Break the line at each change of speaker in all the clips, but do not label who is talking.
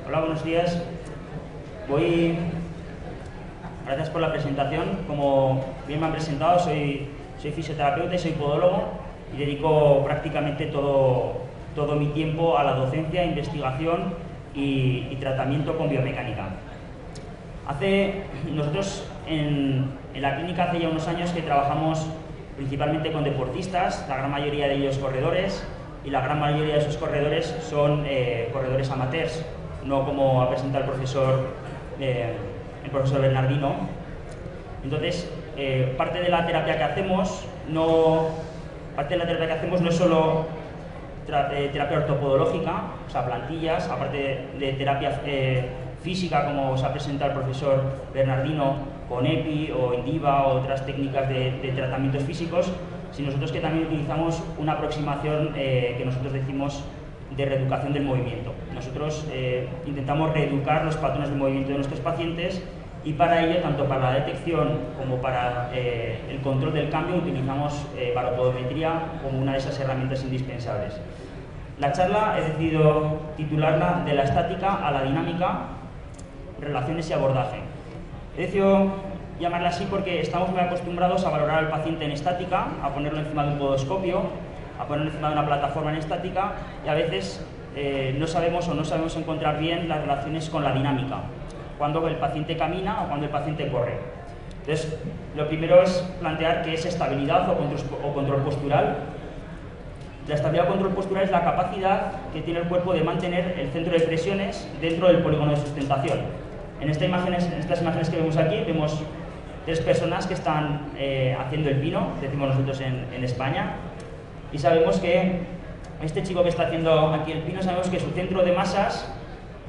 Hola, buenos días. Gracias por la presentación. Como bien me han presentado, soy fisioterapeuta y soy podólogo y dedico prácticamente todo mi tiempo a la docencia, investigación y tratamiento con biomecánica. Nosotros en la clínica hace ya unos años que trabajamos principalmente con deportistas, la gran mayoría de ellos corredores, y la gran mayoría de esos corredores son corredores amateurs, no como ha presentado el profesor Bernardino. Entonces, parte de la terapia que hacemos no es solo terapia ortopodológica, o sea, plantillas, aparte de terapia física, como os ha presentado el profesor Bernardino, con EPI o Indiva o otras técnicas de tratamientos físicos, sino nosotros que también utilizamos una aproximación que nosotros decimos de reeducación del movimiento. Nosotros intentamos reeducar los patrones de movimiento de nuestros pacientes y para ello, tanto para la detección como para el control del cambio, utilizamos baropodometría como una de esas herramientas indispensables. La charla he decidido titularla "De la estática a la dinámica, relaciones y abordaje". He decidido llamarla así porque estamos muy acostumbrados a valorar al paciente en estática, a ponerlo encima de un podoscopio, a ponerlo encima de una plataforma en estática, y a veces no sabemos encontrar bien las relaciones con la dinámica, cuando el paciente camina o cuando el paciente corre. Entonces, lo primero es plantear qué es estabilidad o control postural. La estabilidad o control postural es la capacidad que tiene el cuerpo de mantener el centro de presiones dentro del polígono de sustentación. En estas imágenes que vemos aquí, vemos tres personas que están haciendo el pino, decimos nosotros en España, y sabemos que este chico que está haciendo aquí el pino, sabemos que su centro de masas,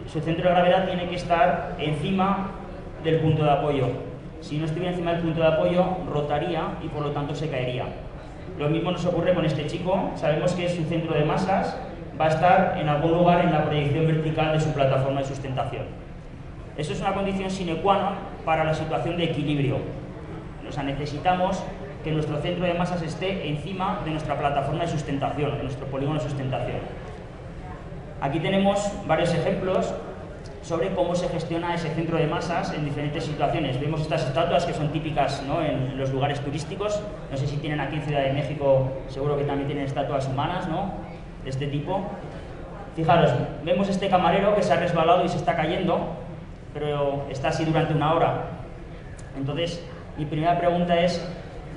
su centro de gravedad tiene que estar encima del punto de apoyo. Si no estuviera encima del punto de apoyo, rotaría y por lo tanto se caería. Lo mismo nos ocurre con este chico. Sabemos que su centro de masas va a estar en algún lugar en la proyección vertical de su plataforma de sustentación. Eso es una condición sine qua non para la situación de equilibrio. O sea, necesitamos que nuestro centro de masas esté encima de nuestra plataforma de sustentación, de nuestro polígono de sustentación. Aquí tenemos varios ejemplos sobre cómo se gestiona ese centro de masas en diferentes situaciones. Vemos estas estatuas que son típicas, ¿no?, en los lugares turísticos. No sé si tienen aquí en Ciudad de México, seguro que también tienen estatuas humanas, ¿no?, de este tipo. Fijaros, vemos este camarero que se ha resbalado y se está cayendo, pero está así durante una hora. Entonces, mi primera pregunta es,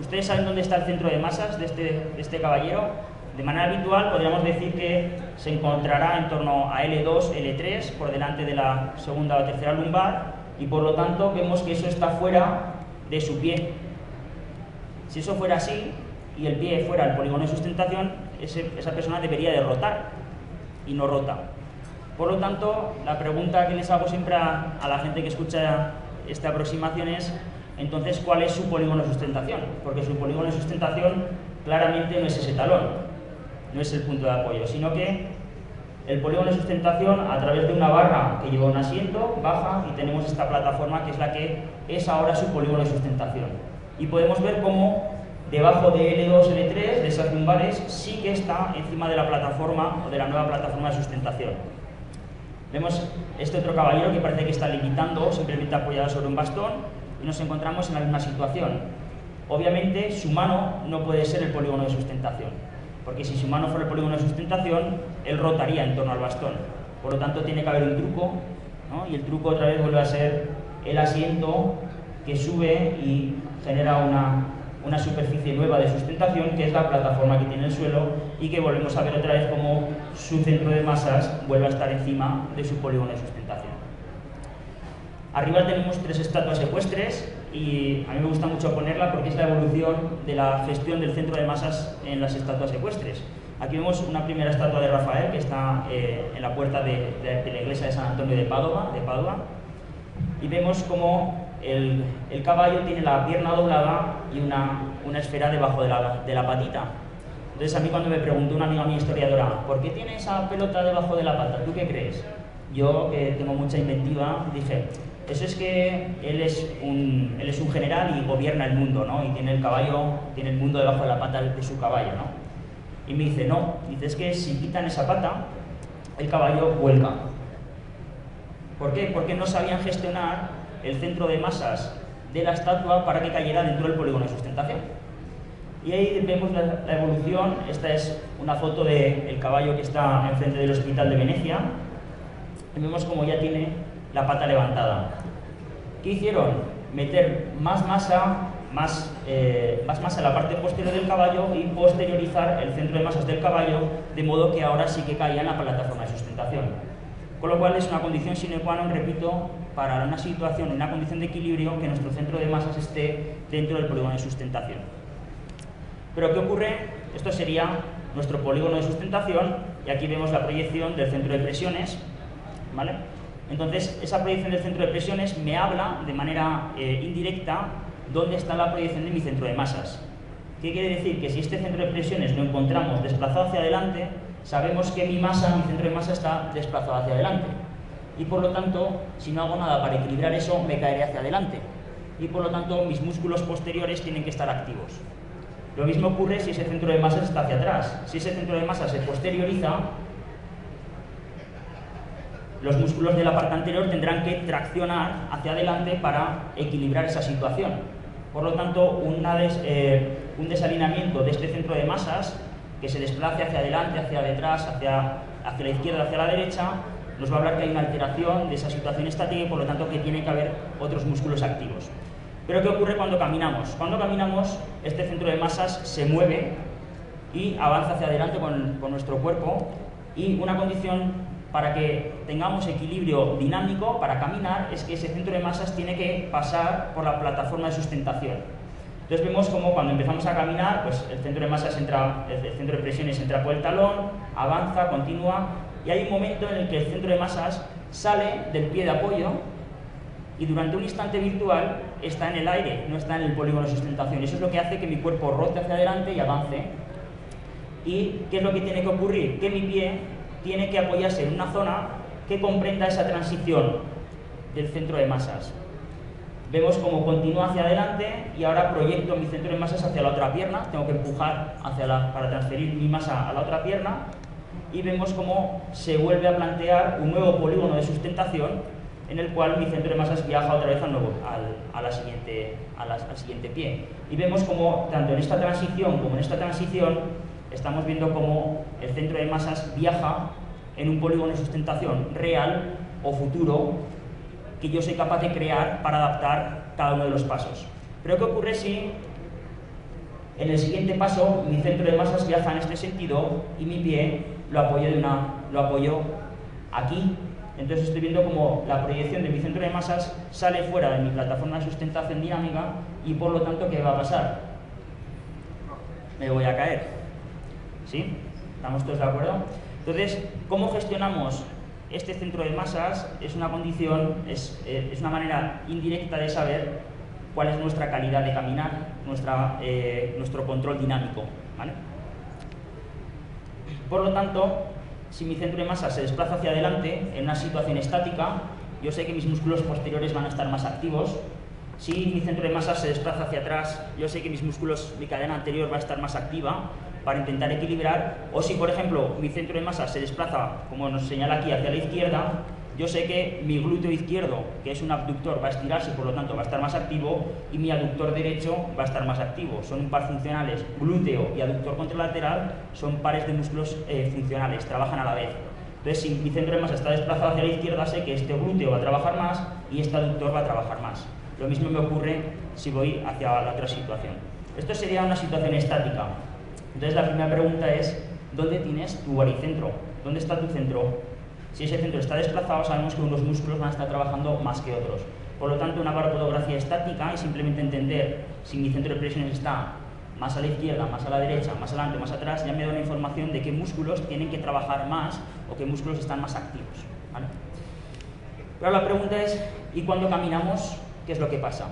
¿ustedes saben dónde está el centro de masas de este caballero? De manera habitual podríamos decir que se encontrará en torno a L2, L3, por delante de la segunda o tercera lumbar, y por lo tanto vemos que eso está fuera de su pie. Si eso fuera así, y el pie fuera el polígono de sustentación, esa persona debería de rotar, y no rota. Por lo tanto, la pregunta que les hago siempre a la gente que escucha esta aproximación es, entonces, ¿cuál es su polígono de sustentación? Porque su polígono de sustentación claramente no es ese talón, no es el punto de apoyo, sino que el polígono de sustentación, a través de una barra que lleva un asiento, baja y tenemos esta plataforma que es la que es ahora su polígono de sustentación. Y podemos ver cómo debajo de L2, L3, de esas lumbares, sí que está encima de la plataforma o de la nueva plataforma de sustentación. Vemos este otro caballero que parece que está limitando, simplemente apoyado sobre un bastón, y nos encontramos en la misma situación. Obviamente, su mano no puede ser el polígono de sustentación, porque si su mano fuera el polígono de sustentación, él rotaría en torno al bastón. Por lo tanto, tiene que haber un truco, ¿no? Y el truco otra vez vuelve a ser el asiento que sube y genera una superficie nueva de sustentación, que es la plataforma que tiene el suelo, y que volvemos a ver otra vez como su centro de masas vuelve a estar encima de su polígono de sustentación. Arriba tenemos tres estatuas ecuestres y a mí me gusta mucho ponerla porque es la evolución de la gestión del centro de masas en las estatuas ecuestres. Aquí vemos una primera estatua de Rafael que está en la puerta de la iglesia de San Antonio de Padua, y vemos como el caballo tiene la pierna doblada y una esfera debajo de la patita. Entonces, a mí cuando me preguntó una amiga mía historiadora, ¿por qué tiene esa pelota debajo de la pata? ¿Tú qué crees? Yo, que tengo mucha inventiva, dije, eso es que él es un general y gobierna el mundo, ¿no? Y tiene el mundo debajo de la pata de su caballo, ¿no? Y me dice, no, dice, es que si quitan esa pata, el caballo vuelca. ¿Por qué? Porque no sabían gestionar el centro de masas de la estatua para que cayera dentro del polígono de sustentación. Y ahí vemos la evolución. Esta es una foto del caballo que está enfrente del Hospital de Venecia. Y vemos como ya tiene la pata levantada. ¿Qué hicieron? Meter más masa en la parte posterior del caballo y posteriorizar el centro de masas del caballo, de modo que ahora sí que caía en la plataforma de sustentación. Con lo cual es una condición sine qua non, repito, para una situación, una condición de equilibrio, que nuestro centro de masas esté dentro del polígono de sustentación. Pero ¿qué ocurre? Esto sería nuestro polígono de sustentación, y aquí vemos la proyección del centro de presiones, ¿vale? Entonces, esa proyección del centro de presiones me habla de manera indirecta dónde está la proyección de mi centro de masas. ¿Qué quiere decir? Que si este centro de presiones lo encontramos desplazado hacia adelante, sabemos que mi centro de masa está desplazado hacia adelante. Y por lo tanto, si no hago nada para equilibrar eso, me caeré hacia adelante. Y por lo tanto, mis músculos posteriores tienen que estar activos. Lo mismo ocurre si ese centro de masas está hacia atrás. Si ese centro de masa se posterioriza, los músculos de la parte anterior tendrán que traccionar hacia adelante para equilibrar esa situación. Por lo tanto, un desalineamiento de este centro de masas, que se desplace hacia adelante, hacia detrás, hacia la izquierda, hacia la derecha, nos va a hablar que hay una alteración de esa situación estática y por lo tanto que tiene que haber otros músculos activos. Pero ¿qué ocurre cuando caminamos? Cuando caminamos, este centro de masas se mueve y avanza hacia adelante con nuestro cuerpo, y una condición para que tengamos equilibrio dinámico para caminar es que ese centro de masas tiene que pasar por la plataforma de sustentación. Entonces vemos como cuando empezamos a caminar, pues el centro de masas el centro de presiones entra por el talón, avanza, continúa, y hay un momento en el que el centro de masas sale del pie de apoyo y durante un instante virtual está en el aire, no está en el polígono de sustentación. Eso es lo que hace que mi cuerpo rote hacia adelante y avance. ¿Y qué es lo que tiene que ocurrir? Que mi pie tiene que apoyarse en una zona que comprenda esa transición del centro de masas. Vemos cómo continúa hacia adelante y ahora proyecto mi centro de masas hacia la otra pierna. Tengo que empujar para transferir mi masa a la otra pierna. Y vemos cómo se vuelve a plantear un nuevo polígono de sustentación en el cual mi centro de masas viaja otra vez al siguiente pie. Y vemos cómo, tanto en esta transición como en esta transición, estamos viendo cómo el centro de masas viaja en un polígono de sustentación real o futuro que yo soy capaz de crear para adaptar cada uno de los pasos. Pero ¿qué ocurre si en el siguiente paso mi centro de masas viaja en este sentido y mi pie lo apoyo aquí? Entonces estoy viendo como la proyección de mi centro de masas sale fuera de mi plataforma de sustentación dinámica y por lo tanto, ¿qué va a pasar? Me voy a caer. ¿Sí? ¿Estamos todos de acuerdo? Entonces, ¿cómo gestionamos este centro de masas? Es una condición, es una manera indirecta de saber cuál es nuestra calidad de caminar, nuestro control dinámico, ¿vale? Por lo tanto, si mi centro de masa se desplaza hacia adelante en una situación estática, yo sé que mis músculos posteriores van a estar más activos. Si mi centro de masa se desplaza hacia atrás, yo sé que mi cadena anterior va a estar más activa para intentar equilibrar. O si, por ejemplo, mi centro de masa se desplaza, como nos señala aquí, hacia la izquierda, yo sé que mi glúteo izquierdo, que es un abductor, va a estirarse y por lo tanto va a estar más activo, y mi aductor derecho va a estar más activo. Son un par funcionales, glúteo y aductor contralateral, son pares de músculos funcionales, trabajan a la vez. Entonces, si mi centro de masa está desplazado hacia la izquierda, sé que este glúteo va a trabajar más y este aductor va a trabajar más. Lo mismo me ocurre si voy hacia la otra situación. Esto sería una situación estática. Entonces, la primera pregunta es, ¿dónde tienes tu baricentro? ¿Dónde está tu centro? Si ese centro está desplazado, sabemos que unos músculos van a estar trabajando más que otros. Por lo tanto, una baropodografía estática es simplemente entender si mi centro de presiones está más a la izquierda, más a la derecha, más adelante, más atrás, ya me da una información de qué músculos tienen que trabajar más o qué músculos están más activos, ¿vale? Pero la pregunta es, ¿y cuando caminamos, qué es lo que pasa?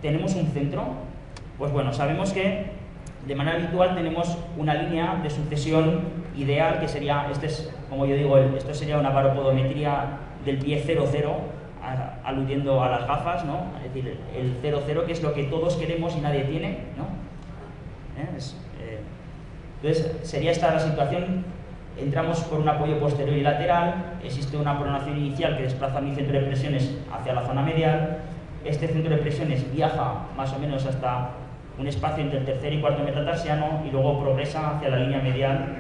¿Tenemos un centro? Pues bueno, sabemos que de manera habitual tenemos una línea de sucesión ideal, que sería, como yo digo, esto sería una baropodometría del pie 0-0, aludiendo a las gafas, ¿no? Es decir, el 0-0, que es lo que todos queremos y nadie tiene, ¿no? Entonces, sería esta la situación entramos por un apoyo posterior y lateral, existe una pronación inicial que desplaza mi centro de presiones hacia la zona medial, este centro de presiones viaja más o menos hasta un espacio entre el tercer y cuarto metatarsiano y luego progresa hacia la línea medial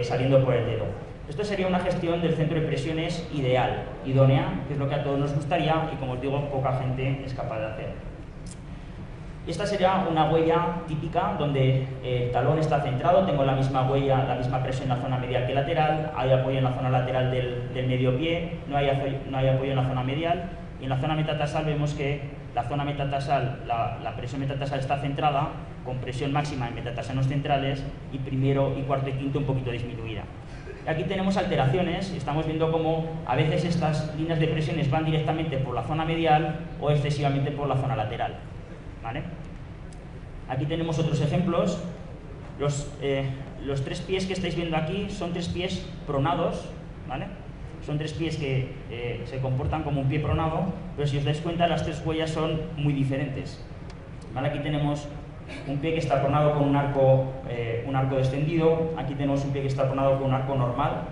saliendo por el dedo. Esto sería una gestión del centro de presiones ideal, idónea, que es lo que a todos nos gustaría y, como os digo, poca gente es capaz de hacer. Esta sería una huella típica donde el talón está centrado, tengo la misma huella, la misma presión en la zona medial que lateral, hay apoyo en la zona lateral del medio pie, no hay apoyo en la zona medial, y en la zona metatarsal vemos que la zona metatarsal, la presión metatarsal está centrada, con presión máxima en metatarsianos centrales, y primero y cuarto y quinto un poquito disminuida. Y aquí tenemos alteraciones, estamos viendo cómo a veces estas líneas de presiones van directamente por la zona medial o excesivamente por la zona lateral. ¿Vale? Aquí tenemos otros ejemplos. Los tres pies que estáis viendo aquí son tres pies pronados, ¿vale? Son tres pies que se comportan como un pie pronado, pero si os dais cuenta las tres huellas son muy diferentes. ¿Vale? Aquí tenemos un pie que está pronado con un arco descendido, aquí tenemos un pie que está pronado con un arco normal,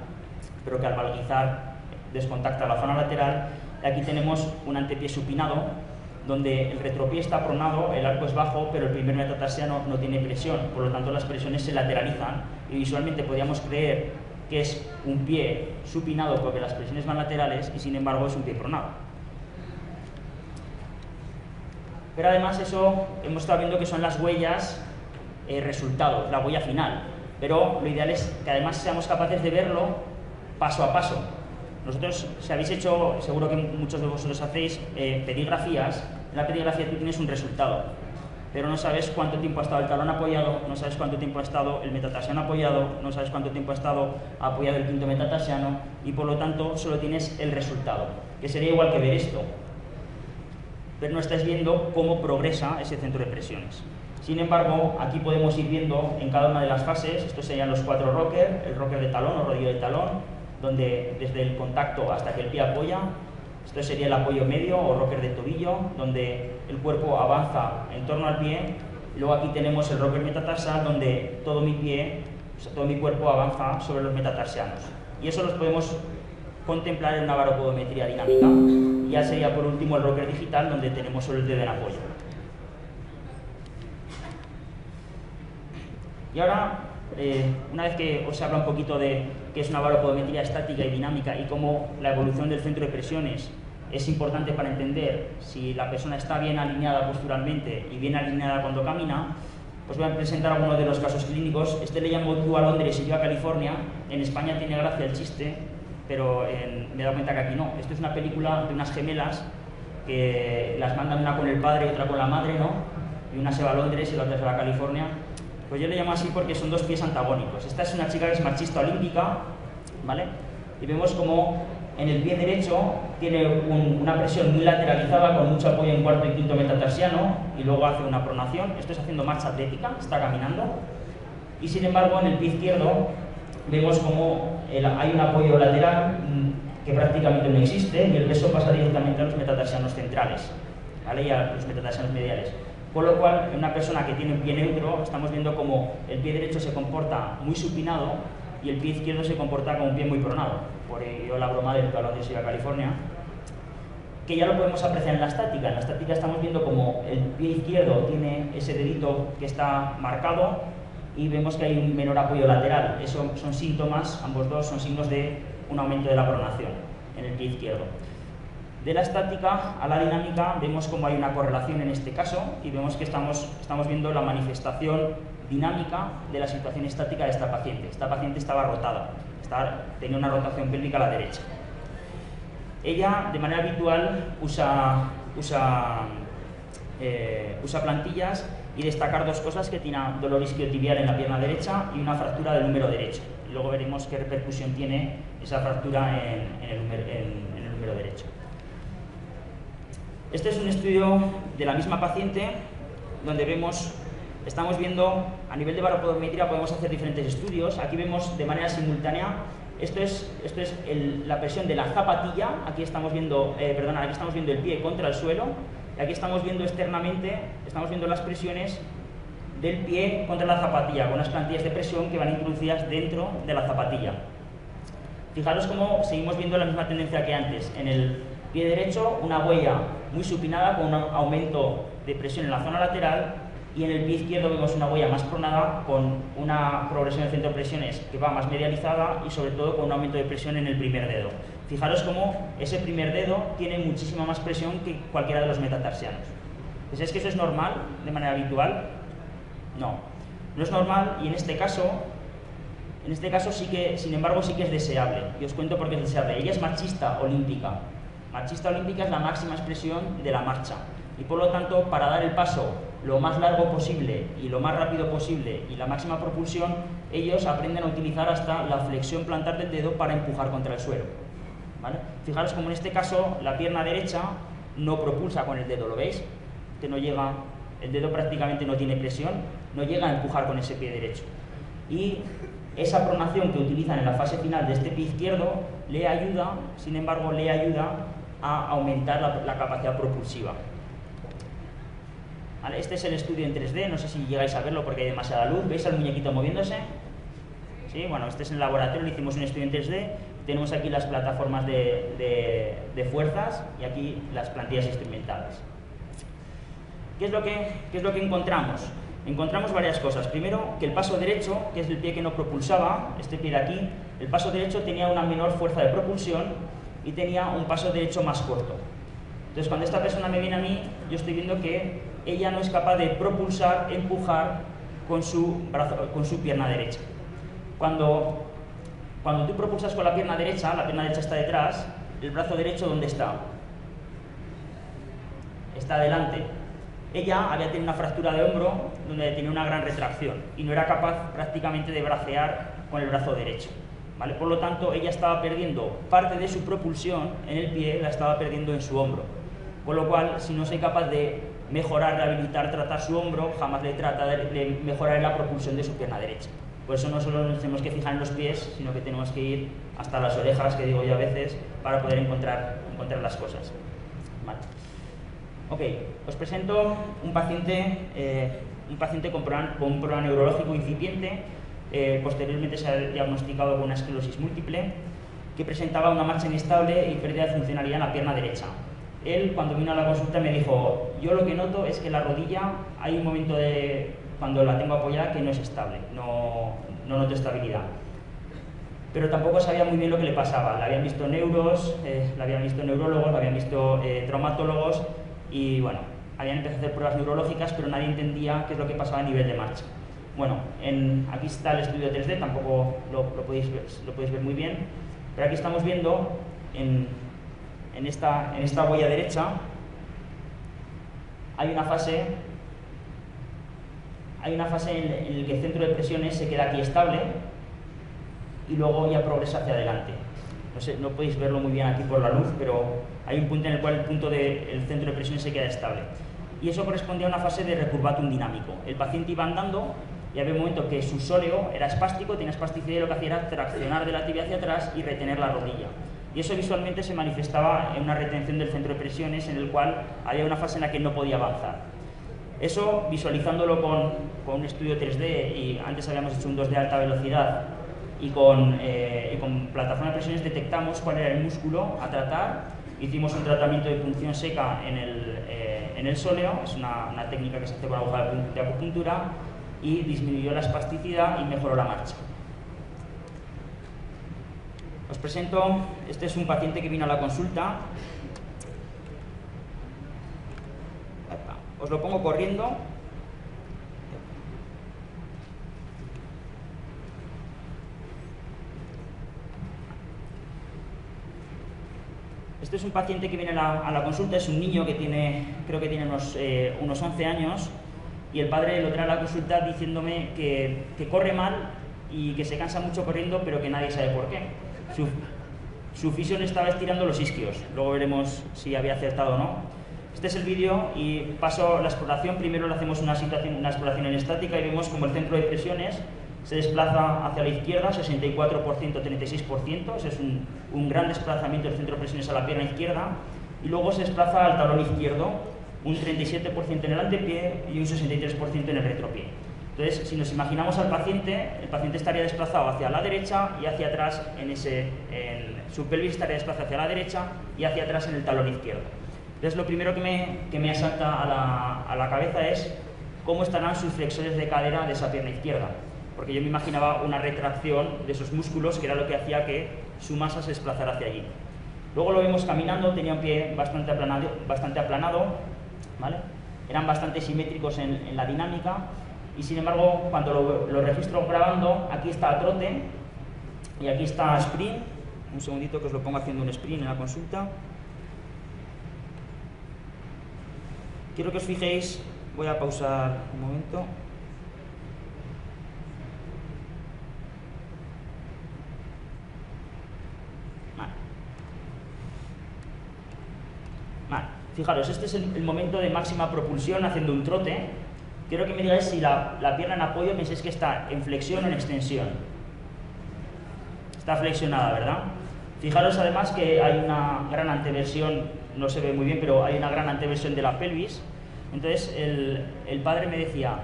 pero que al valguizar descontacta la zona lateral, y aquí tenemos un antepié supinado, donde el retropié está pronado, el arco es bajo, pero el primer metatarsiano no tiene presión, por lo tanto las presiones se lateralizan y visualmente podríamos creer que es un pie supinado porque las presiones van laterales y sin embargo es un pie pronado. Pero además eso hemos estado viendo que son las huellas resultados, la huella final, pero lo ideal es que además seamos capaces de verlo paso a paso. Nosotros, si habéis hecho, seguro que muchos de vosotros hacéis pedigrafías, en la pedigrafía tú tienes un resultado, pero no sabes cuánto tiempo ha estado el talón apoyado, no sabes cuánto tiempo ha estado el metatarsiano apoyado, no sabes cuánto tiempo ha estado apoyado el quinto metatarsiano y por lo tanto solo tienes el resultado, que sería igual que ver esto, pero no estáis viendo cómo progresa ese centro de presiones. Sin embargo, aquí podemos ir viendo en cada una de las fases, estos serían los 4 rockers, el rocker de talón o rodillo de talón, donde desde el contacto hasta que el pie apoya, esto sería el apoyo medio o rocker de tobillo, donde el cuerpo avanza en torno al pie, y luego aquí tenemos el rocker metatarsal, donde todo mi pie, o sea, todo mi cuerpo avanza sobre los metatarsianos. Y eso los podemos contemplar en una baropodometría dinámica. Y ya sería por último el rocker digital, donde tenemos solo el dedo en apoyo. Y ahora, una vez que os habla un poquito de qué es una baropodometría estática y dinámica y cómo la evolución del centro de presiones es importante para entender si la persona está bien alineada posturalmente y bien alineada cuando camina, pues voy a presentar algunos de los casos clínicos. Este le llamo tú a Londres y yo a California. En España tiene gracia el chiste, pero me he dado cuenta que aquí no. Esto es una película de unas gemelas que las mandan una con el padre y otra con la madre, ¿no? Y una se va a Londres y la otra se va a California. Pues yo le llamo así porque son dos pies antagónicos. Esta es una chica que es marchista olímpica, ¿vale? Y vemos como en el pie derecho tiene una presión muy lateralizada con mucho apoyo en cuarto y quinto metatarsiano y luego hace una pronación. Esto es haciendo marcha atlética, está caminando. Y sin embargo en el pie izquierdo vemos como hay un apoyo lateral que prácticamente no existe y el peso pasa directamente a los metatarsianos centrales, ¿vale? Y a los metatarsianos mediales. Con lo cual, en una persona que tiene un pie neutro, estamos viendo como el pie derecho se comporta muy supinado y el pie izquierdo se comporta como un pie muy pronado. Por ello la broma del talón de Ciudad California, que ya lo podemos apreciar en la estática. En la estática estamos viendo como el pie izquierdo tiene ese dedito que está marcado y vemos que hay un menor apoyo lateral. Eso son síntomas, ambos dos son signos de un aumento de la pronación en el pie izquierdo. De la estática a la dinámica vemos como hay una correlación en este caso y vemos que estamos viendo la manifestación dinámica de la situación estática de esta paciente. Esta paciente estaba rotada, tenía una rotación pélvica a la derecha. Ella, de manera habitual, usa plantillas y destacar dos cosas, que tiene dolor isquiotibial en la pierna derecha y una fractura del húmero derecho. Y luego veremos qué repercusión tiene esa fractura en el húmero derecho. Este es un estudio de la misma paciente donde estamos viendo, a nivel de baropodometría podemos hacer diferentes estudios. Aquí vemos de manera simultánea, esto es la presión de la zapatilla, aquí estamos viendo el pie contra el suelo, y aquí estamos viendo externamente, estamos viendo las presiones del pie contra la zapatilla, con unas plantillas de presión que van introducidas dentro de la zapatilla. Fijaros cómo seguimos viendo la misma tendencia que antes. En el pie derecho, una huella muy supinada con un aumento de presión en la zona lateral, y en el pie izquierdo vemos una huella más pronada con una progresión del centro de presiones que va más medializada y sobre todo con un aumento de presión en el primer dedo. Fijaros cómo ese primer dedo tiene muchísima más presión que cualquiera de los metatarsianos. ¿Pensáis que eso es normal de manera habitual? No, no es normal, y en este caso sí que, sin embargo, sí que es deseable. Y os cuento por qué es deseable. Ella es marchista olímpica. Marchista olímpica es la máxima expresión de la marcha. Y por lo tanto, para dar el paso lo más largo posible y lo más rápido posible y la máxima propulsión, ellos aprenden a utilizar hasta la flexión plantar del dedo para empujar contra el suelo. ¿Vale? Fijaros como en este caso la pierna derecha no propulsa con el dedo, ¿lo veis? Que no llega, el dedo prácticamente no tiene presión, no llega a empujar con ese pie derecho. Y esa pronación que utilizan en la fase final de este pie izquierdo le ayuda, sin embargo, le ayuda a aumentar la capacidad propulsiva. ¿Vale? Este es el estudio en 3D, no sé si llegáis a verlo porque hay demasiada luz. ¿Veis al muñequito moviéndose? Sí, bueno, este es en el laboratorio, le hicimos un estudio en 3D. Tenemos aquí las plataformas de fuerzas y aquí las plantillas instrumentales. ¿Qué es lo que encontramos? Encontramos varias cosas. Primero, que el paso derecho, que es el pie que no propulsaba, este pie de aquí, el paso derecho tenía una menor fuerza de propulsión y tenía un paso derecho más corto. Entonces, cuando esta persona me viene a mí, yo estoy viendo que ella no es capaz de propulsar, empujar con su pierna derecha. Cuando tú propulsas con la pierna derecha está detrás, el brazo derecho, ¿dónde está? Está adelante. Ella había tenido una fractura de hombro donde tenía una gran retracción y no era capaz prácticamente de bracear con el brazo derecho. ¿Vale? Por lo tanto, ella estaba perdiendo parte de su propulsión en el pie, la estaba perdiendo en su hombro. Con lo cual, si no soy capaz de mejorar, rehabilitar, tratar su hombro, jamás le mejoraré la propulsión de su pierna derecha. Por eso no solo nos tenemos que fijar en los pies, sino que tenemos que ir hasta las orejas, que digo yo a veces, para poder encontrar las cosas. Vale. Ok, os presento un paciente con un problema neurológico incipiente. Posteriormente se ha diagnosticado con una esclerosis múltiple, que presentaba una marcha inestable y pérdida de funcionalidad en la pierna derecha. Él, cuando vino a la consulta, me dijo: yo lo que noto es que la rodilla, hay un momento cuando la tengo apoyada que no es estable, no noto estabilidad. Pero tampoco sabía muy bien lo que le pasaba. La habían visto neuros, la habían visto neurólogos, la habían visto traumatólogos, y bueno, habían empezado a hacer pruebas neurológicas, pero nadie entendía qué es lo que pasaba a nivel de marcha. Bueno, aquí está el estudio 3D, tampoco lo podéis ver muy bien, pero aquí estamos viendo en esta huella derecha hay una fase en la que el centro de presiones se queda aquí estable y luego ya progresa hacia adelante. No sé, no podéis verlo muy bien aquí por la luz, pero hay un punto en el cual el punto del centro de presiones se queda estable. Y eso correspondía a una fase de recurvatum dinámico. El paciente iba andando y había un momento que su sóleo era espástico, tenía espasticidad, y lo que hacía era traccionar de la tibia hacia atrás y retener la rodilla. Y eso visualmente se manifestaba en una retención del centro de presiones, en el cual había una fase en la que no podía avanzar. Eso, visualizándolo con un estudio 3D, y antes habíamos hecho un 2D de alta velocidad, y con plataforma de presiones, detectamos cuál era el músculo a tratar. Hicimos un tratamiento de punción seca en el sóleo, es una técnica que se hace con aguja de acupuntura, y disminuyó la espasticidad y mejoró la marcha. Os presento, este es un paciente que vino a la consulta. Os lo pongo corriendo. Este es un paciente que viene a la consulta, es un niño que creo que tiene unos 11 años, y el padre lo trae a la consulta diciéndome que corre mal y que se cansa mucho corriendo, pero que nadie sabe por qué. Su fisio le estaba estirando los isquios, luego veremos si había acertado o no. Este es el vídeo y paso la exploración. Primero le hacemos una exploración en estática y vemos como el centro de presiones se desplaza hacia la izquierda, 64%, 36%, ese es un gran desplazamiento del centro de presiones a la pierna izquierda, y luego se desplaza al talón izquierdo, un 37% en el antepié y un 63% en el retropié. Entonces, si nos imaginamos al paciente, el paciente estaría desplazado hacia la derecha y hacia atrás, su pelvis estaría desplazada hacia la derecha y hacia atrás en el talón izquierdo. Entonces, lo primero que me asalta a la cabeza es cómo estarán sus flexores de cadera de esa pierna izquierda, porque yo me imaginaba una retracción de esos músculos, que era lo que hacía que su masa se desplazara hacia allí. Luego lo vemos caminando, tenía un pie bastante aplanado, ¿vale? Eran bastante simétricos en la dinámica, y sin embargo, cuando lo registro grabando, aquí está trote y aquí está sprint. Un segundito que os lo pongo haciendo un sprint en la consulta. Quiero que os fijéis, voy a pausar un momento. Vale. Fijaros, este es el momento de máxima propulsión haciendo un trote. Quiero que me digáis si la pierna en apoyo pensáis que está en flexión o en extensión. Está flexionada, ¿verdad? Fijaros además que hay una gran anteversión, no se ve muy bien, pero hay una gran anteversión de la pelvis. Entonces el padre me decía,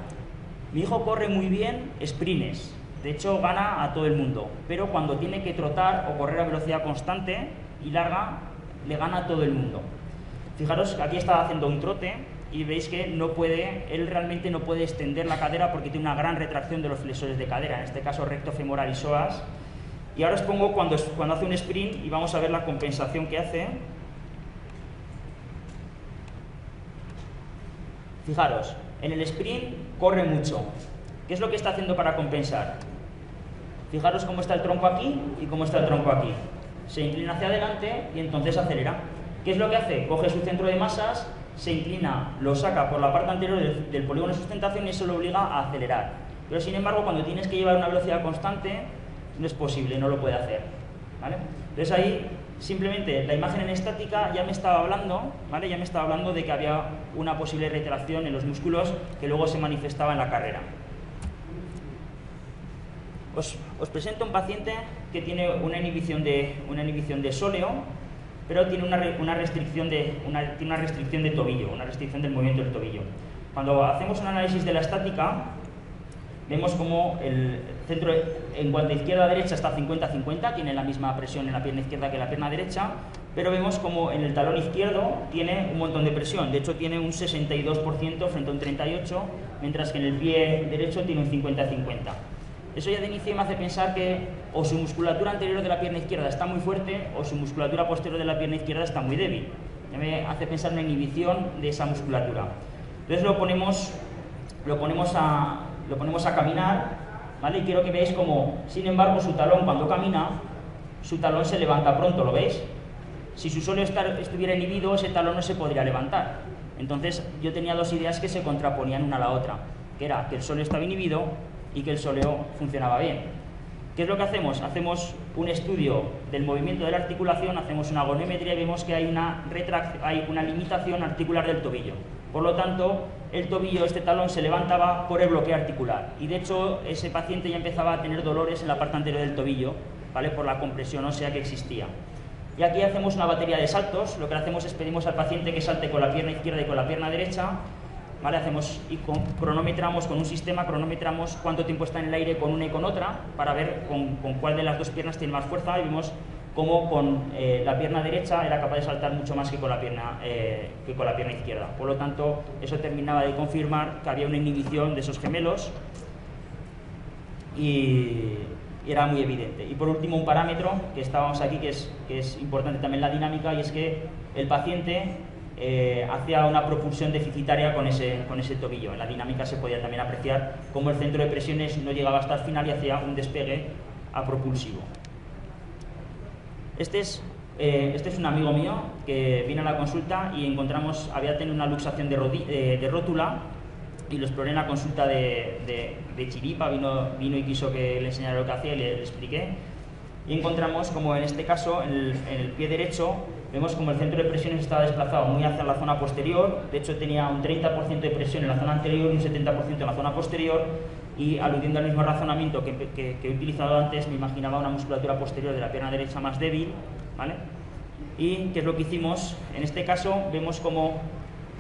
mi hijo corre muy bien sprints, de hecho gana a todo el mundo, pero cuando tiene que trotar o correr a velocidad constante y larga, le gana a todo el mundo. Fijaros que aquí está haciendo un trote y veis que él realmente no puede extender la cadera porque tiene una gran retracción de los flexores de cadera, en este caso recto femoral y psoas. Y ahora os pongo cuando hace un sprint y vamos a ver la compensación que hace. Fijaros, en el sprint corre mucho. ¿Qué es lo que está haciendo para compensar? Fijaros cómo está el tronco aquí y cómo está el tronco aquí. Se inclina hacia adelante y entonces acelera. ¿Qué es lo que hace? Coge su centro de masas, se inclina, lo saca por la parte anterior del polígono de sustentación y eso lo obliga a acelerar. Pero sin embargo, cuando tienes que llevar una velocidad constante, no es posible, no lo puede hacer, ¿vale? Entonces ahí, simplemente, la imagen en estática ya me estaba hablando, ¿vale? Ya me estaba hablando de que había una posible retracción en los músculos que luego se manifestaba en la carrera. Os presento un paciente que tiene una inhibición de sóleo, pero tiene una restricción de tobillo, una restricción del movimiento del tobillo. Cuando hacemos un análisis de la estática, vemos como el centro, en cuanto a izquierda a derecha, está 50-50, tiene la misma presión en la pierna izquierda que en la pierna derecha, pero vemos como en el talón izquierdo tiene un montón de presión, de hecho tiene un 62% frente a un 38%, mientras que en el pie derecho tiene un 50-50. Eso ya de inicio me hace pensar que o su musculatura anterior de la pierna izquierda está muy fuerte o su musculatura posterior de la pierna izquierda está muy débil. Ya me hace pensar en una inhibición de esa musculatura. Entonces lo ponemos a caminar, ¿vale? Y quiero que veáis como, sin embargo, su talón cuando camina, su talón se levanta pronto, ¿lo veis? Si su sóleo estuviera inhibido, ese talón no se podría levantar. Entonces yo tenía dos ideas que se contraponían una a la otra, que era que el sóleo estaba inhibido y que el sóleo funcionaba bien. ¿Qué es lo que hacemos? Hacemos un estudio del movimiento de la articulación, hacemos una goniometría y vemos que hay una limitación articular del tobillo. Por lo tanto, el tobillo, este talón, se levantaba por el bloqueo articular. Y de hecho, ese paciente ya empezaba a tener dolores en la parte anterior del tobillo, ¿vale? Por la compresión ósea que existía. Y aquí hacemos una batería de saltos. Lo que hacemos es pedimos al paciente que salte con la pierna izquierda y con la pierna derecha, ¿vale? Cronometramos con un sistema, cronometramos cuánto tiempo está en el aire con una y con otra para ver con cuál de las dos piernas tiene más fuerza, y vimos cómo con la pierna derecha era capaz de saltar mucho más que con la pierna izquierda. Por lo tanto, eso terminaba de confirmar que había una inhibición de esos gemelos y era muy evidente. Y por último, un parámetro que estábamos aquí, que es importante también la dinámica, y es que el paciente hacía una propulsión deficitaria con ese tobillo. En la dinámica se podía también apreciar cómo el centro de presiones no llegaba hasta el final y hacía un despegue apropulsivo. Este es un amigo mío que vino a la consulta y había tenido una luxación de rótula, y lo exploré en la consulta de chiripa, vino y quiso que le enseñara lo que hacía y le expliqué. Y encontramos como en este caso, en el pie derecho, vemos como el centro de presiones estaba desplazado muy hacia la zona posterior. De hecho tenía un 30% de presión en la zona anterior y un 70% en la zona posterior, y aludiendo al mismo razonamiento que he utilizado antes, me imaginaba una musculatura posterior de la pierna derecha más débil, ¿vale? Y ¿qué es lo que hicimos? En este caso vemos como,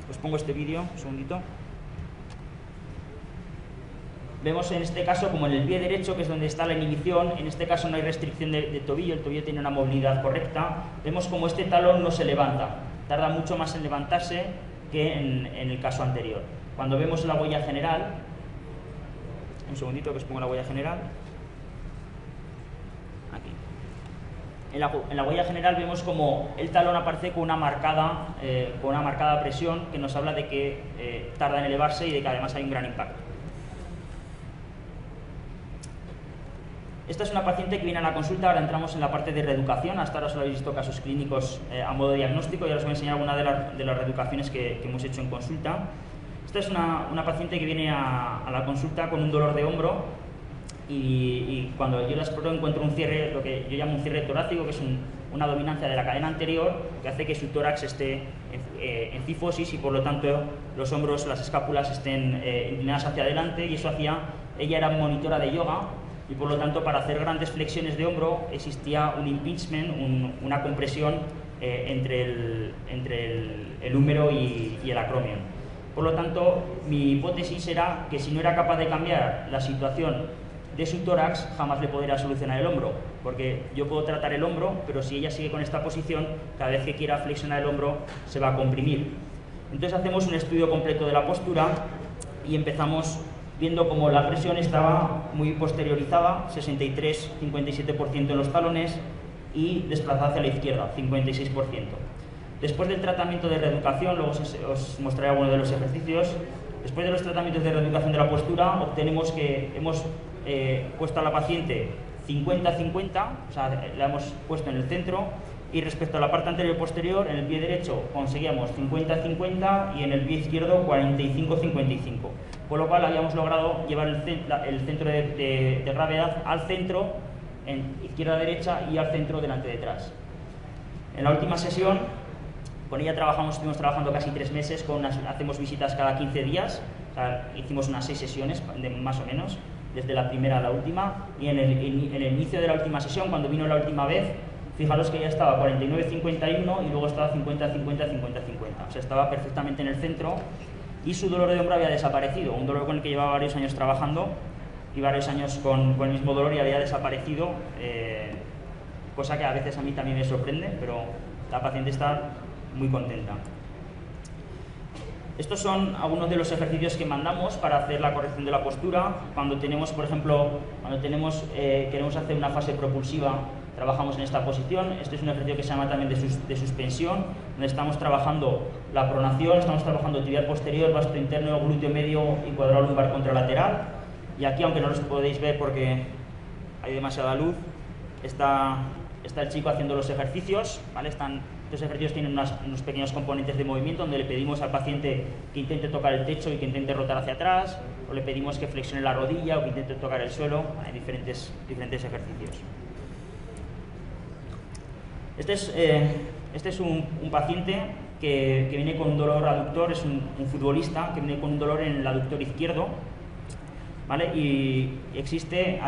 os pongo este vídeo, un segundito. Vemos en este caso como en el pie derecho, que es donde está la inhibición, en este caso no hay restricción de tobillo, el tobillo tiene una movilidad correcta, vemos como este talón no se levanta, tarda mucho más en levantarse que en el caso anterior. Cuando vemos la huella general, un segundito que os pongo la huella general, aquí. En la huella general vemos como el talón aparece con una marcada presión que nos habla de que tarda en elevarse y de que además hay un gran impacto. Esta es una paciente que viene a la consulta, ahora entramos en la parte de reeducación, hasta ahora solo habéis visto casos clínicos a modo de diagnóstico y ahora os voy a enseñar alguna de las reeducaciones que hemos hecho en consulta. Esta es una paciente que viene a la consulta con un dolor de hombro y cuando yo la exploro encuentro un cierre, lo que yo llamo un cierre torácico, que es una dominancia de la cadena anterior que hace que su tórax esté en cifosis y por lo tanto los hombros, las escápulas estén inclinadas hacia adelante y eso hacía, ella era monitora de yoga y por lo tanto para hacer grandes flexiones de hombro existía un impingement, una compresión entre el húmero y el acromion. Por lo tanto, mi hipótesis era que si no era capaz de cambiar la situación de su tórax, jamás le podría solucionar el hombro, porque yo puedo tratar el hombro, pero si ella sigue con esta posición, cada vez que quiera flexionar el hombro se va a comprimir. Entonces hacemos un estudio completo de la postura y empezamos viendo cómo la presión estaba muy posteriorizada, 63-57% en los talones y desplazada hacia la izquierda, 56%. Después del tratamiento de reeducación, luego os mostraré algunos de los ejercicios, después de los tratamientos de reeducación de la postura, obtenemos que hemos puesto a la paciente 50-50, o sea, la hemos puesto en el centro, y respecto a la parte anterior y posterior, en el pie derecho conseguíamos 50-50 y en el pie izquierdo 45-55. Con lo cual habíamos logrado llevar el centro de gravedad al centro, en izquierda-derecha y al centro delante-detrás. En la última sesión, con ella estuvimos trabajando casi 3 meses, hacemos visitas cada 15 días, o sea, hicimos unas 6 sesiones más o menos, desde la primera a la última, y en el inicio de la última sesión, cuando vino la última vez, fijaros que ella estaba 49-51 y luego estaba 50-50-50-50, o sea, estaba perfectamente en el centro y su dolor de hombro había desaparecido, un dolor con el que llevaba varios años trabajando y varios años con el mismo dolor y había desaparecido, cosa que a veces a mí también me sorprende, pero la paciente está muy contenta. Estos son algunos de los ejercicios que mandamos para hacer la corrección de la postura. Cuando tenemos, por ejemplo, queremos hacer una fase propulsiva, trabajamos en esta posición. Este es un ejercicio que se llama también de suspensión, donde estamos trabajando la pronación, estamos trabajando tibial posterior, vasto interno, glúteo medio y cuadrado lumbar contralateral. Y aquí, aunque no los podéis ver porque hay demasiada luz, está el chico haciendo los ejercicios, ¿vale? Estos ejercicios tienen unos pequeños componentes de movimiento donde le pedimos al paciente que intente tocar el techo y que intente rotar hacia atrás, o le pedimos que flexione la rodilla o que intente tocar el suelo. Hay diferentes ejercicios. Este es un paciente que viene con un dolor aductor, es un futbolista que viene con un dolor en el aductor izquierdo, ¿vale? Y existe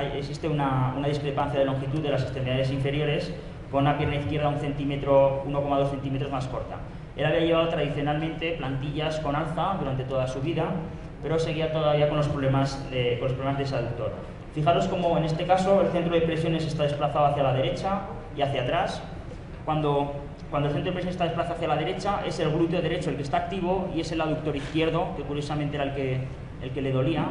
una discrepancia de longitud de las extremidades inferiores con la pierna izquierda 1,2 centímetros más corta. Él había llevado tradicionalmente plantillas con alza durante toda su vida, pero seguía todavía con los problemas de ese aductor. Fijaros cómo en este caso el centro de presiones está desplazado hacia la derecha y hacia atrás. Cuando el centro de presión está desplazado hacia la derecha, es el glúteo derecho el que está activo y es el aductor izquierdo, que curiosamente era el que le dolía.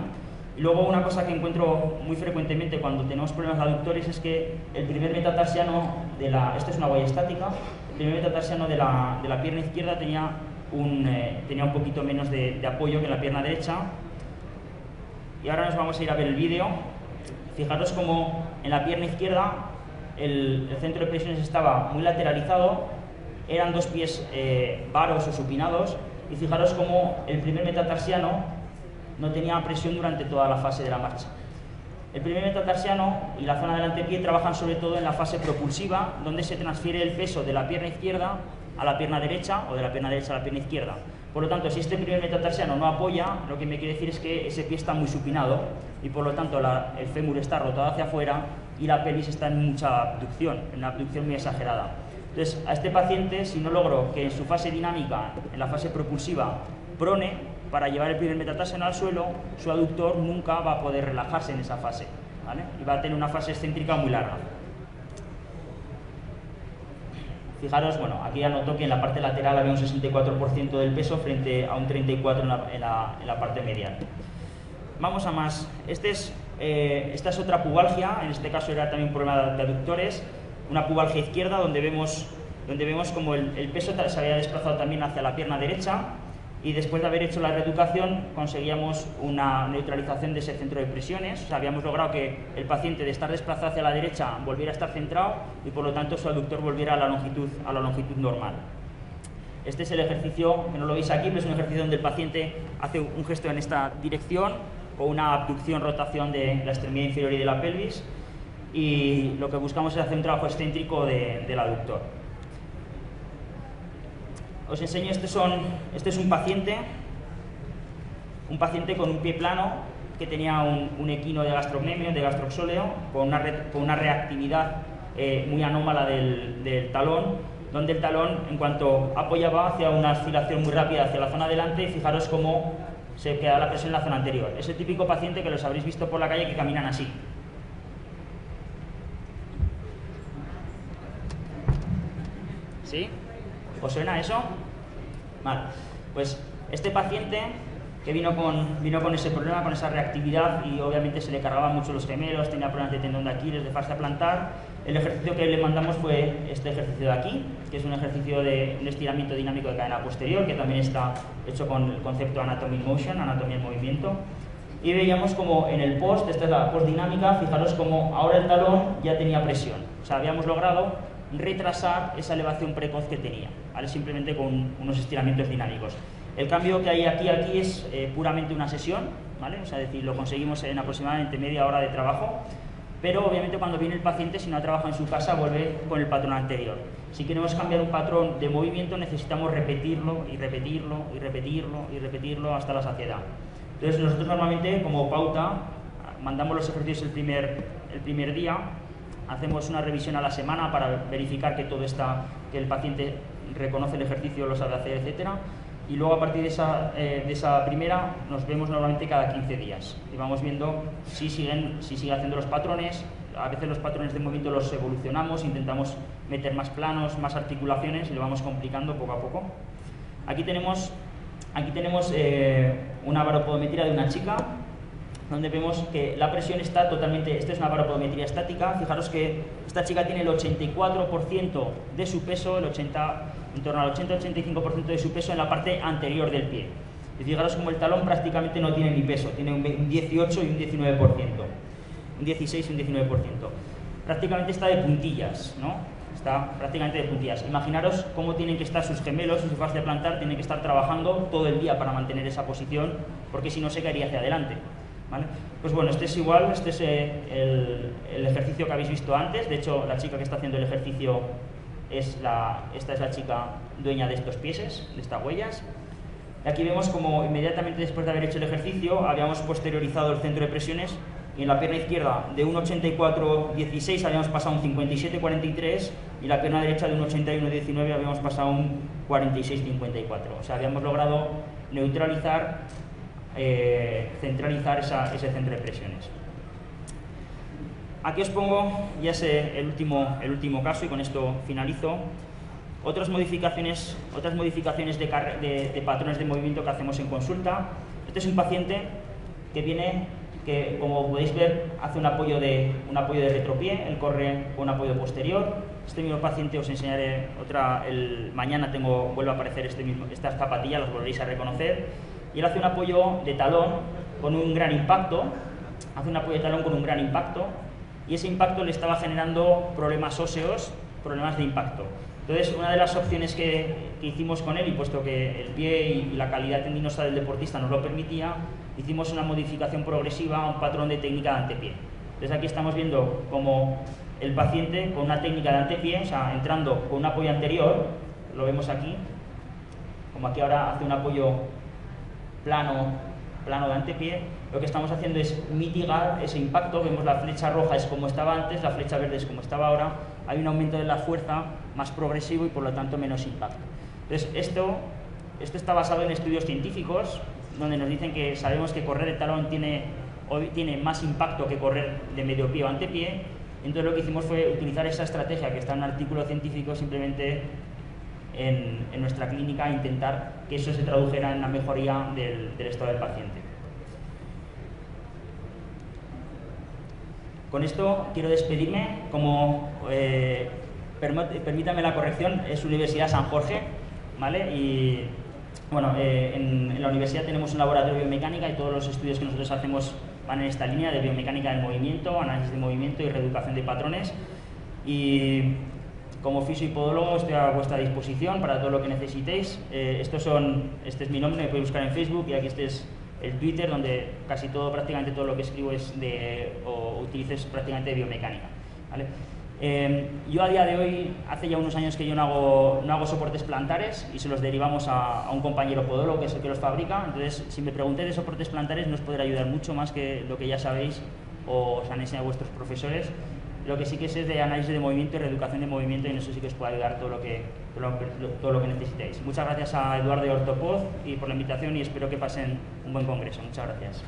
Y luego una cosa que encuentro muy frecuentemente cuando tenemos problemas de aductores es que el primer metatarsiano esta es una huella estática, el primer metatarsiano de la pierna izquierda tenía un poquito menos de apoyo que en la pierna derecha. Y ahora nos vamos a ir a ver el vídeo. Fijaros como en la pierna izquierda el centro de presiones estaba muy lateralizado, eran 2 pies varos o supinados, y fijaros como el primer metatarsiano no tenía presión durante toda la fase de la marcha. El primer metatarsiano y la zona del antepié trabajan sobre todo en la fase propulsiva, donde se transfiere el peso de la pierna izquierda a la pierna derecha o de la pierna derecha a la pierna izquierda. Por lo tanto, si este primer metatarsiano no apoya, lo que me quiere decir es que ese pie está muy supinado y por lo tanto el fémur está rotado hacia afuera y la pelvis está en mucha abducción, en una abducción muy exagerada. Entonces, a este paciente, si no logro que en su fase dinámica, en la fase propulsiva, prone, para llevar el primer metatarsiano al suelo, su aductor nunca va a poder relajarse en esa fase, ¿vale? Y va a tener una fase excéntrica muy larga. Fijaros, bueno, aquí anoto que en la parte lateral había un 64% del peso frente a un 34% en la parte medial. Vamos a más. Esta es otra pubalgia, en este caso era también un problema de aductores, una pubalgia izquierda donde vemos como el peso se había desplazado también hacia la pierna derecha, y después de haber hecho la reeducación conseguíamos una neutralización de ese centro de presiones. O sea, habíamos logrado que el paciente, de estar desplazado hacia la derecha, volviera a estar centrado y por lo tanto su aductor volviera a la longitud normal. Este es el ejercicio, que no lo veis aquí, pero es un ejercicio donde el paciente hace un gesto en esta dirección o una abducción, rotación de la extremidad inferior y de la pelvis, y lo que buscamos es hacer un trabajo excéntrico del aductor. Os enseño, este es un paciente con un pie plano que tenía un equino de gastrocnemio, de gastroxóleo, con una reactividad muy anómala del talón, donde el talón, en cuanto apoyaba, hacía una oscilación muy rápida hacia la zona delante, y fijaros cómo se queda la presión en la zona anterior. Es el típico paciente que los habréis visto por la calle que caminan así. ¿Sí? ¿Os suena eso? Vale, pues este paciente que vino con ese problema, con esa reactividad, y obviamente se le cargaban mucho los gemelos, tenía problemas de tendón de Aquiles, de fascia plantar, el ejercicio que le mandamos fue este ejercicio de aquí, que es un ejercicio de un estiramiento dinámico de cadena posterior, que también está hecho con el concepto Anatomy in Motion, anatomía en movimiento. Y veíamos como en el post, esta es la post dinámica, fijaros como ahora el talón ya tenía presión. O sea, habíamos logrado retrasar esa elevación precoz que tenía, ¿vale? Simplemente con unos estiramientos dinámicos. El cambio que hay aquí es puramente una sesión, ¿vale? O sea, es decir, lo conseguimos en aproximadamente media hora de trabajo, pero obviamente cuando viene el paciente, si no ha trabajado en su casa, vuelve con el patrón anterior. Si queremos cambiar un patrón de movimiento, necesitamos repetirlo y repetirlo y repetirlo y repetirlo hasta la saciedad. Entonces nosotros normalmente, como pauta, mandamos los ejercicios el primer día, hacemos una revisión a la semana para verificar que todo está, que el paciente reconoce el ejercicio, lo sabe hacer, etcétera. Y luego a partir de esa primera nos vemos normalmente cada 15 días y vamos viendo si sigue haciendo los patrones. A veces los patrones de movimiento los evolucionamos, intentamos meter más planos, más articulaciones y lo vamos complicando poco a poco. Aquí tenemos una baropodometría de una chica, donde vemos que la presión está totalmente, esta es una baropodometría estática. Fijaros que esta chica tiene el 84% de su peso, en torno al 80-85% de su peso en la parte anterior del pie. Y fijaros como el talón prácticamente no tiene ni peso, tiene un 18 y un 19%, un 16 y un 19%. Prácticamente está de puntillas, ¿no? Está prácticamente de puntillas. Imaginaros cómo tienen que estar sus gemelos y su fascia plantar, tienen que estar trabajando todo el día para mantener esa posición, porque si no se caería hacia adelante. ¿Vale? Pues bueno, este es igual, este es el ejercicio que habéis visto antes. De hecho, la chica que está haciendo el ejercicio esta es la chica dueña de estos pieses, de estas huellas. Y aquí vemos como inmediatamente después de haber hecho el ejercicio habíamos posteriorizado el centro de presiones, y en la pierna izquierda de un 84-16 habíamos pasado a un 57-43, y la pierna derecha de un 81-19 habíamos pasado a un 46-54. O sea, habíamos logrado neutralizar, centralizar ese centro de presiones. Aquí os pongo ya el último caso, y con esto finalizo. Otras modificaciones de patrones de movimiento que hacemos en consulta. Este es un paciente que viene, que como podéis ver hace un apoyo de retropié, él corre con un apoyo posterior. Este mismo paciente os enseñaré mañana vuelve a aparecer estas zapatillas, las volveréis a reconocer. Y él hace un apoyo de talón con un gran impacto, y ese impacto le estaba generando problemas óseos, problemas de impacto. Entonces, una de las opciones que hicimos con él, y puesto que el pie y la calidad tendinosa del deportista nos lo permitía, hicimos una modificación progresiva a un patrón de técnica de antepié. Entonces aquí estamos viendo como el paciente con una técnica de antepié, o sea, entrando con un apoyo anterior, lo vemos aquí, como aquí ahora hace un apoyo plano de antepié. Lo que estamos haciendo es mitigar ese impacto. Vemos la flecha roja es como estaba antes, la flecha verde es como estaba ahora. Hay un aumento de la fuerza más progresivo y por lo tanto menos impacto. Entonces esto está basado en estudios científicos. donde nos dicen que sabemos que correr de talón tiene más impacto que correr de medio pie o antepié. Entonces lo que hicimos fue utilizar esa estrategia que está en un artículo científico simplemente en nuestra clínica e intentar que eso se tradujera en una mejoría del estado del paciente. Con esto quiero despedirme. Permítame la corrección, es Universidad San Jorge, ¿vale? Y bueno, en la universidad tenemos un laboratorio de biomecánica y todos los estudios que nosotros hacemos van en esta línea de biomecánica del movimiento, análisis de movimiento y reeducación de patrones. Y como fisio y podólogo estoy a vuestra disposición para todo lo que necesitéis. Este es mi nombre, me podéis buscar en Facebook, y aquí este es el Twitter, donde prácticamente todo lo que escribo o utilizo es prácticamente de biomecánica, ¿vale? Yo a día de hoy, hace ya unos años que yo no hago soportes plantares y se los derivamos a un compañero podólogo que es el que los fabrica. Entonces, si me preguntáis de soportes plantares, no os podrá ayudar mucho más que lo que ya sabéis o os han enseñado vuestros profesores. Lo que sí que sé es de análisis de movimiento y reeducación de movimiento, y en eso sí que os puede ayudar todo lo que necesitéis. Muchas gracias a Eduardo y Ortopoz y por la invitación, y espero que pasen un buen congreso. Muchas gracias.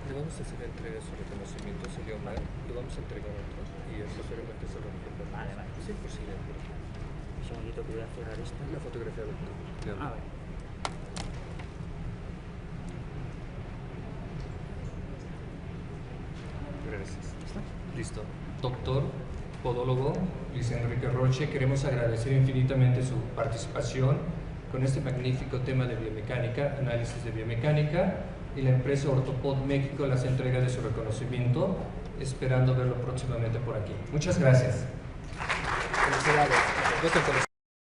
Le vamos a hacer la entrega de su reconocimiento, señor Mar, le vamos a entregar otro y posteriormente se lo envío.
Vale.
Sí, por si le
Un segundito que voy a cerrar esto.
la fotografía del doctor.
Vale.
Gracias. Listo. Doctor, podólogo, Luis Enrique Roche, queremos agradecer infinitamente su participación con este magnífico tema de biomecánica, análisis de biomecánica, y la empresa Ortopod México las entrega de su reconocimiento, esperando verlo próximamente por aquí. Muchas gracias. Felicidades.